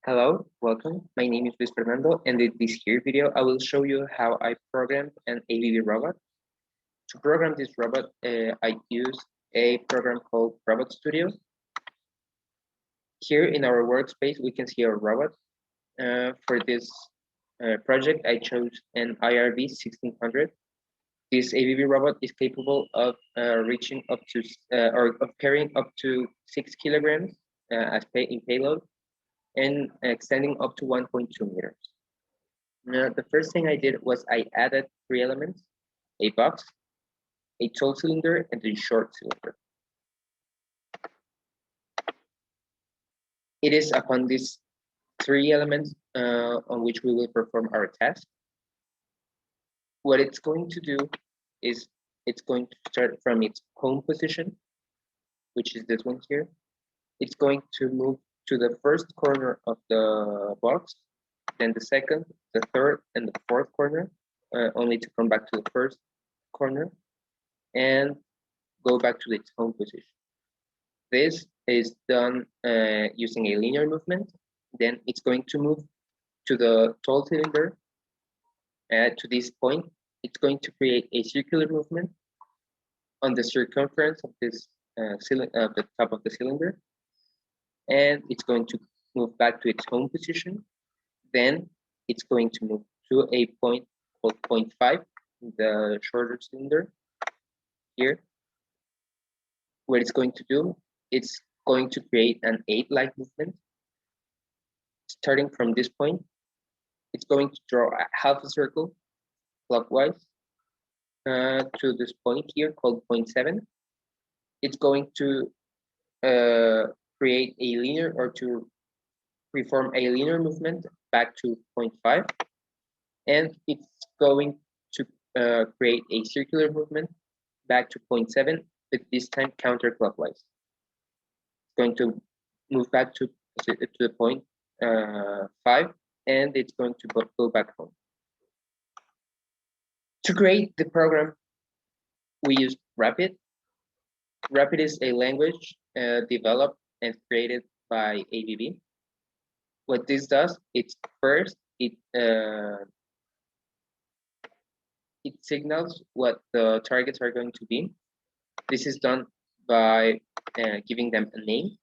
Hello, welcome. My name is Luis Fernando, and in this here video, I will show you how I programmed an ABB robot. To program this robot, I use a program called Robot Studio. Here in our workspace, we can see our robot. For this project, I chose an IRB 1600. This ABB robot is capable of reaching up to, or of carrying up to 6 kilograms in payload, and extending up to 1.2 meters. Now, the first thing I did was I added 3 elements: a box, a tall cylinder, and a short cylinder. It is upon these 3 elements on which we will perform our task. What it's going to do is it's going to start from its home position, which is this one here. It's going to move to the first corner of the box, then the second, the third, and the fourth corner, only to come back to the first corner and go back to its home position. This is done using a linear movement. Then it's going to move to the tall cylinder to this point. It's going to create a circular movement on the circumference of this the top of the cylinder, and it's going to move back to its home position. Then it's going to move to a point called 0.5, the shorter cylinder here. What it's going to do, it's going to create an 8-like movement. Starting from this point, it's going to draw a half a circle clockwise to this point here called 0.7. It's going to create a linear, or to perform a linear movement back to 0.5, and it's going to create a circular movement back to 0.7, but this time counterclockwise. It's going to move back to the point 5, and it's going to go back home. To create the program, we use Rapid. Rapid is a language developed and created by ABB. What this does, it's first, it signals what the targets are going to be. This is done by giving them a name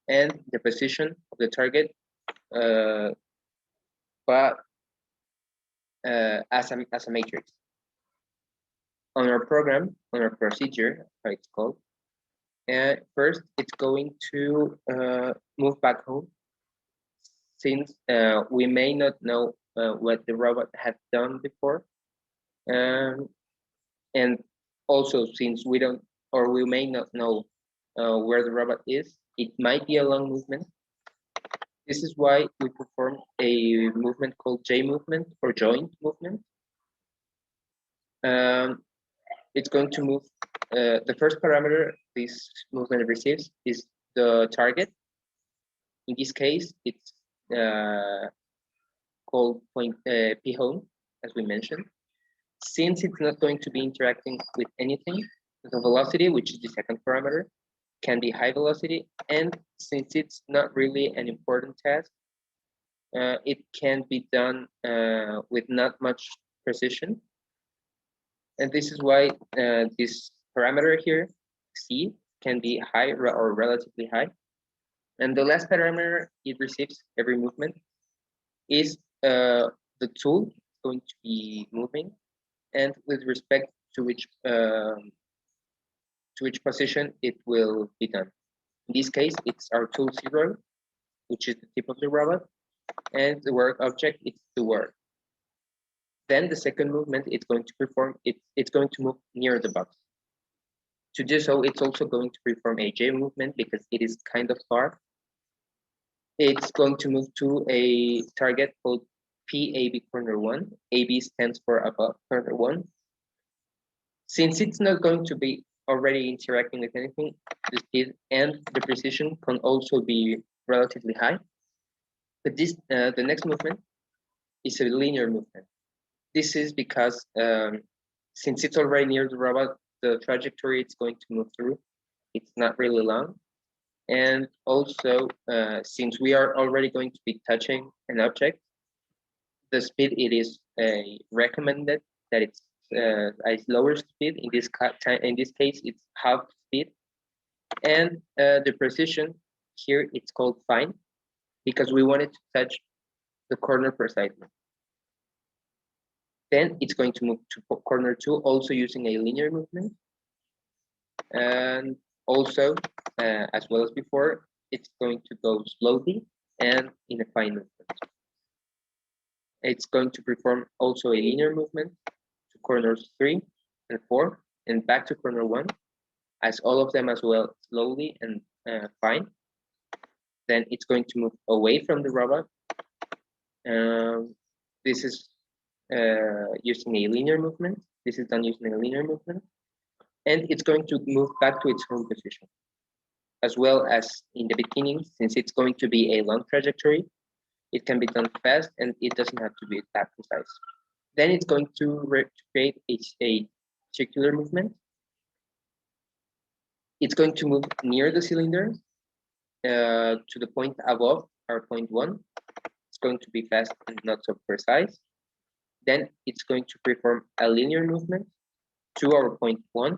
and the position of the target, but as a matrix. On our program, on our procedure, how it's called, first it's going to move back home, since we may not know what the robot had done before, and also since we don't, or we may not know where the robot is, it might be a long movement. This is why we perform a movement called J movement, or joint movement. It's going to move, the first parameter this movement receives is the target. In this case, it's called point P home, as we mentioned. Since it's not going to be interacting with anything, the velocity, which is the second parameter, can be high velocity, and since it's not really an important task, it can be done with not much precision. And this is why this parameter here, C, can be high or relatively high. And the last parameter it receives every movement is the tool going to be moving, and with respect to which position it will be done. In this case, it's our tool 0, which is the tip of the robot, and the work object is the work. Then the second movement it's going to perform, it's going to move near the box. To do so, it's also going to perform a J movement because it is kind of far. It's going to move to a target called PAB corner 1. AB stands for above corner 1. Since it's not going to be already interacting with anything, the speed and the precision can also be relatively high. But this, the next movement is a linear movement. This is because since it's already near the robot, the trajectory it's going to move through, it's not really long. And also, since we are already going to be touching an object, the speed it is recommended that it's a lower speed. In this case, it's half speed, and the precision here it's called fine because we want it to touch the corner precisely. Then it's going to move to corner 2, also using a linear movement, and also, as well as before, it's going to go slowly and in a fine movement. It's going to perform also a linear movement to corners 3 and 4 and back to corner 1, as all of them as well, slowly and fine. Then it's going to move away from the robot. This is using a linear movement. This is done using a linear movement. And it's going to move back to its home position. As well as in the beginning, since it's going to be a long trajectory, it can be done fast and it doesn't have to be that precise. Then it's going to create a circular movement. It's going to move near the cylinder to the point above our point 1. It's going to be fast and not so precise. Then it's going to perform a linear movement to our point 1.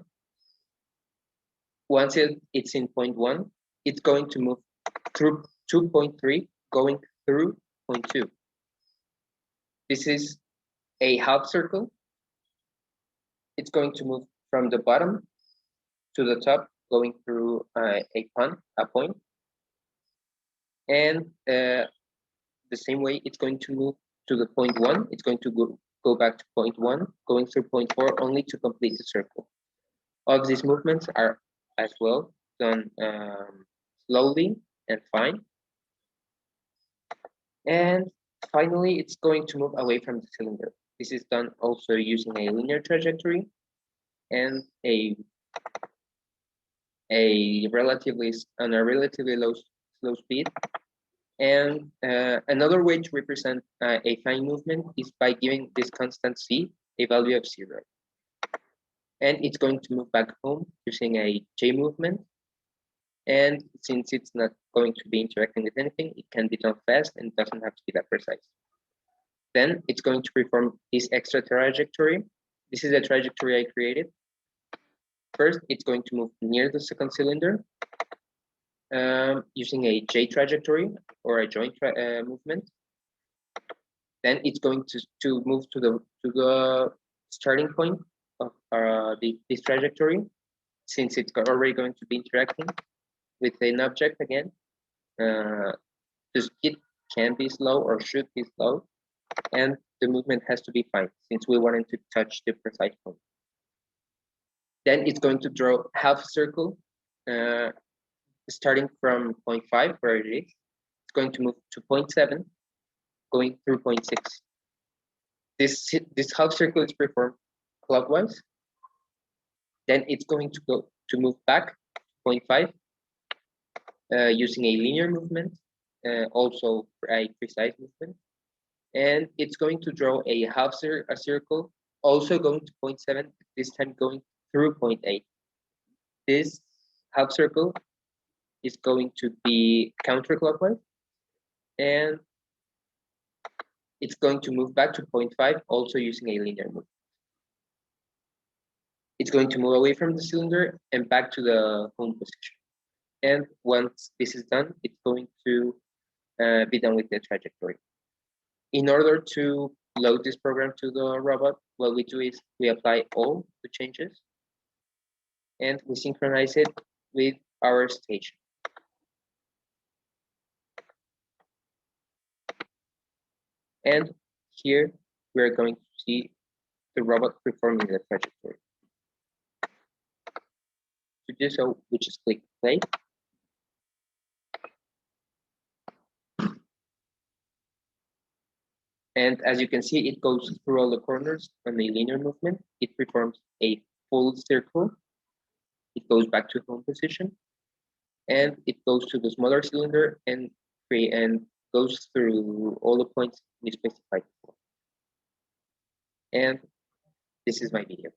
Once it's in point 1, it's going to move through 2.3, going through point 2. This is a half circle. It's going to move from the bottom to the top, going through a point. And the same way, it's going to move to the point 1. It's going to go back to point 1, going through point 4, only to complete the circle. All of these movements are as well done slowly and fine. And finally, it's going to move away from the cylinder. This is done also using a linear trajectory and a relatively slow speed. And another way to represent a fine movement is by giving this constant c a value of 0. And it's going to move back home using a J movement. And since it's not going to be interacting with anything, it can be done fast and doesn't have to be that precise. Then it's going to perform this extra trajectory. This is a trajectory I created. First, it's going to move near the second cylinder using a J trajectory or a joint movement. Then it's going to move to the starting point of this trajectory, since it's already going to be interacting with an object again. The speed can be slow or should be slow, and the movement has to be fine since we wanted to touch the precise point. Then it's going to draw half a circle, starting from point 5 where it is. It's going to move to point 7, going through point 6. This half circle is performed clockwise. Then it's going to move back to point 5 using a linear movement, also a precise movement. And it's going to draw a circle, also going to point 7, this time going through point 8. This half circle is going to be counterclockwise, and it's going to move back to point 5, also using a linear movement. It's going to move away from the cylinder and back to the home position. And once this is done, it's going to be done with the trajectory. In order to load this program to the robot, what we do is we apply all the changes and we synchronize it with our station. And here we're going to see the robot performing the trajectory. To do so, we just click play. And as you can see, it goes through all the corners on a linear movement. It performs a full circle. It goes back to home position, and it goes to the smaller cylinder and goes through all the points we specified before. And this is my video.